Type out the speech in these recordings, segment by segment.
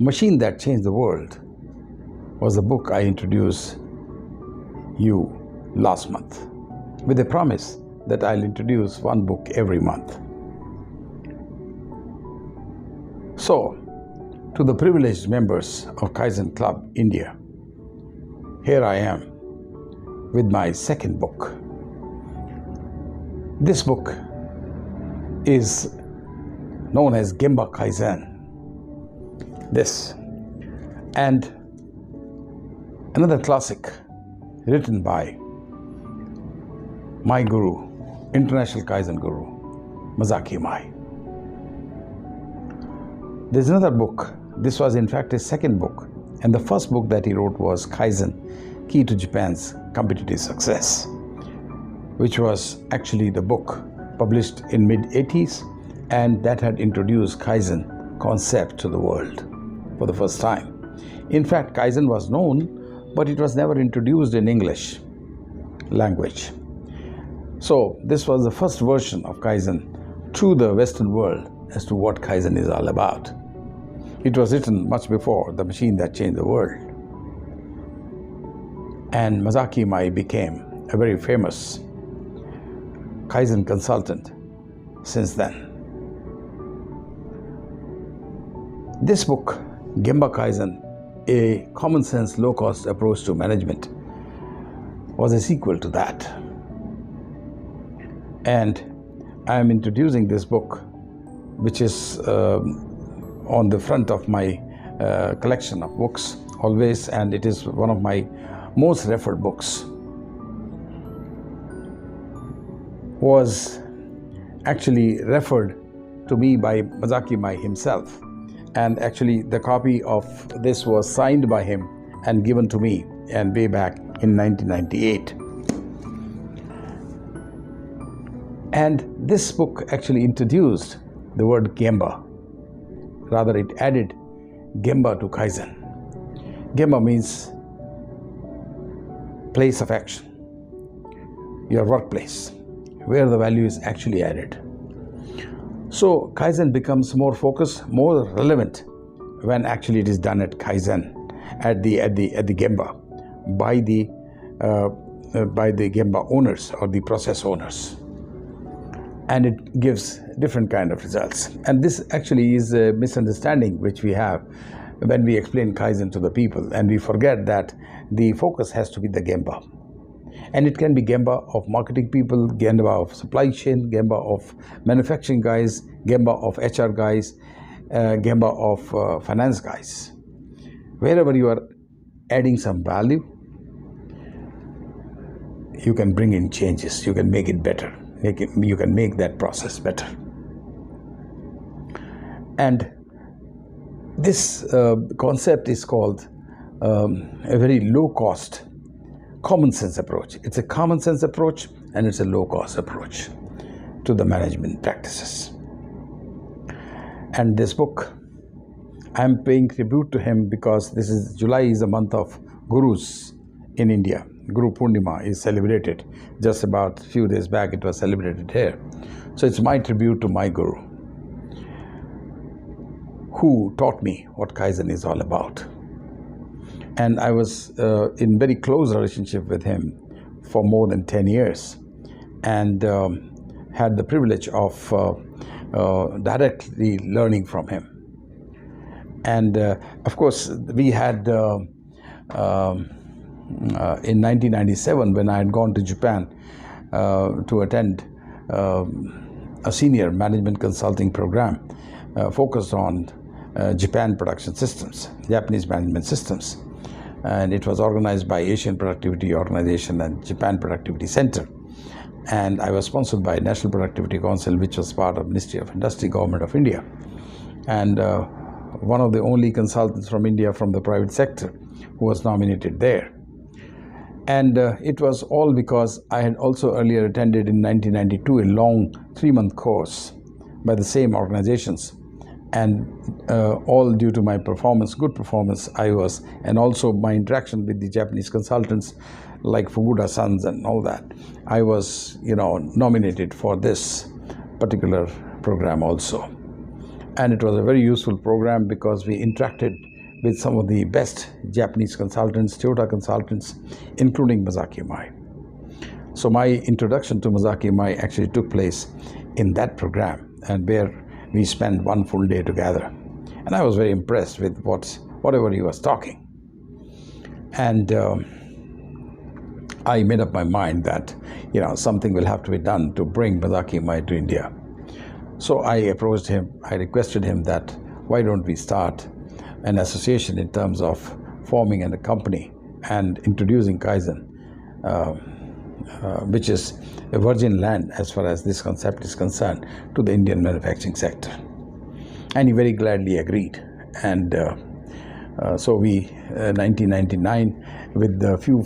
Machine That Changed the World was the book I introduced you last month, with a promise that I'll introduce one book every month. So, to the privileged members of Kaizen Club India, here I am with my second book. This book is known as Gemba Kaizen. This and another classic written by my guru, international Kaizen guru, Masaaki Imai. There's another book. This was in fact his second book, and the first book that he wrote was Kaizen, Key to Japan's Competitive Success, which was actually the book published in mid-80s, and that had introduced Kaizen concept to the world for the first time. In fact, Kaizen was known, but it was never introduced in English language. So this was the first version of Kaizen to the Western world as to what Kaizen is all about. It was written much before The Machine That Changed the World. And Masaaki Imai became a very famous Kaizen consultant since then. This book, Gemba Kaizen, A Common Sense Low-Cost Approach to Management, was a sequel to that. And I am introducing this book, which is on the front of my collection of books always, and it is one of my most referred books. Was actually referred to me by Masaaki Imai himself, and actually the copy of this was signed by him and given to me and way back in 1998. And this book actually introduced the word Gemba. Rather, it added Gemba to Kaizen. Gemba means place of action, your workplace, where the value is actually added. So Kaizen becomes more focused, more relevant when actually it is done at Kaizen, at the Gemba, by the Gemba owners or the process owners. And it gives different kind of results. And this actually is a misunderstanding which we have when we explain Kaizen to the people, and we forget that the focus has to be the Gemba. And it can be Gemba of marketing people, Gemba of supply chain, Gemba of manufacturing guys, Gemba of HR guys, Gemba of finance guys. Wherever you are adding some value, you can bring in changes, you can make it better. You can make that process better. And this concept is called a very low-cost, common sense approach. It's a common sense approach, and it's a low-cost approach to the management practices. And this book, I'm paying tribute to him because July is the month of gurus in India. Guru Purnima is celebrated. Just about a few days back it was celebrated here. So it's my tribute to my guru, who taught me what Kaizen is all about. And I was in very close relationship with him for more than 10 years, and had the privilege of directly learning from him. And of course, we had in 1997, when I had gone to Japan to attend a senior management consulting program focused on Japan production systems, Japanese management systems. And it was organized by Asian Productivity Organization and Japan Productivity Center. And I was sponsored by National Productivity Council, which was part of Ministry of Industry, Government of India. And one of the only consultants from India from the private sector who was nominated there. And it was all because I had also earlier attended in 1992 a long 3-month course by the same organizations. And all due to my performance, good performance, and also my interaction with the Japanese consultants like Fukuda Sons and all that, I was, nominated for this particular program also. And it was a very useful program because we interacted with some of the best Japanese consultants, Toyota consultants, including Masaaki Imai. So my introduction to Masaaki Imai actually took place in that program, and where we spent one full day together. And I was very impressed with whatever he was talking. And I made up my mind that something will have to be done to bring Masaaki Imai to India. So I approached him, I requested him that why don't we start an association in terms of forming a company and introducing Kaizen, which is a virgin land as far as this concept is concerned, to the Indian manufacturing sector. And he very gladly agreed. And so we, 1999, with a few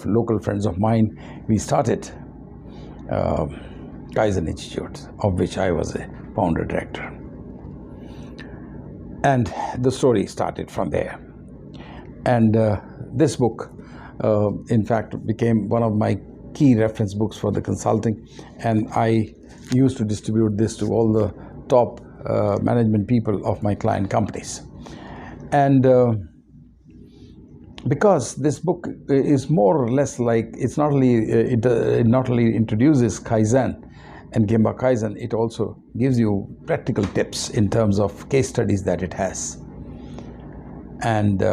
local friends of mine, we started Kaizen Institute, of which I was a founder director. And the story started from there. And this book, in fact, became one of my key reference books for the consulting. And I used to distribute this to all the top management people of my client companies. And because this book is more or less like, it not only introduces Kaizen and Gemba Kaizen, it also gives you practical tips in terms of case studies that it has. And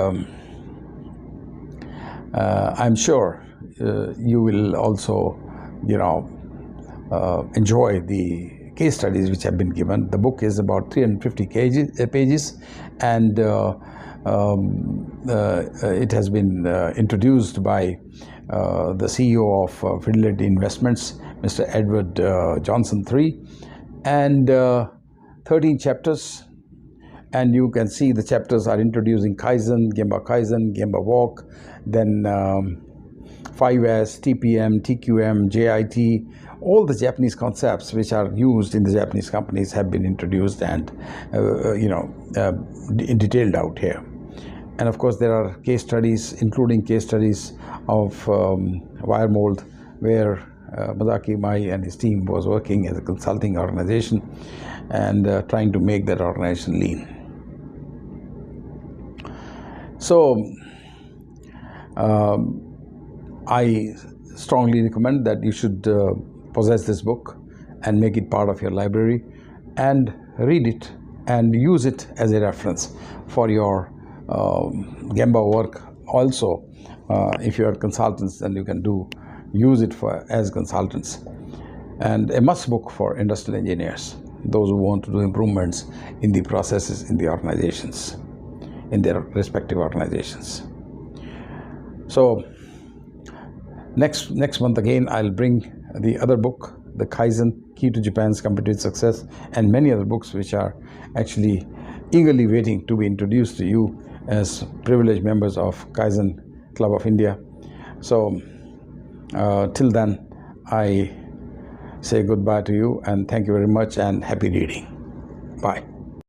I'm sure you will also, enjoy the case studies which have been given. The book is about 350 pages, and it has been introduced by the CEO of Fidelity Investments, Mr. Edward Johnson III, and 13 chapters. And you can see the chapters are introducing Kaizen, Gemba Walk, then 5S, TPM, TQM, JIT. All the Japanese concepts which are used in the Japanese companies have been introduced and detailed out here. And of course, there are case studies, including case studies of wire mold, where Masaaki Imai and his team was working as a consulting organization and trying to make that organization lean. So I strongly recommend that you should possess this book and make it part of your library and read it and use it as a reference for your Gemba work. Also, if you are consultants, then you can use it as consultants. And a must book for industrial engineers, those who want to do improvements in the processes in the organizations, in their respective organizations. So next month again, I'll bring the other book, the Kaizen, Key to Japan's Competitive Success, and many other books which are actually eagerly waiting to be introduced to you as privileged members of Kaizen Club of India. So till then, I say goodbye to you and thank you very much and happy reading. Bye.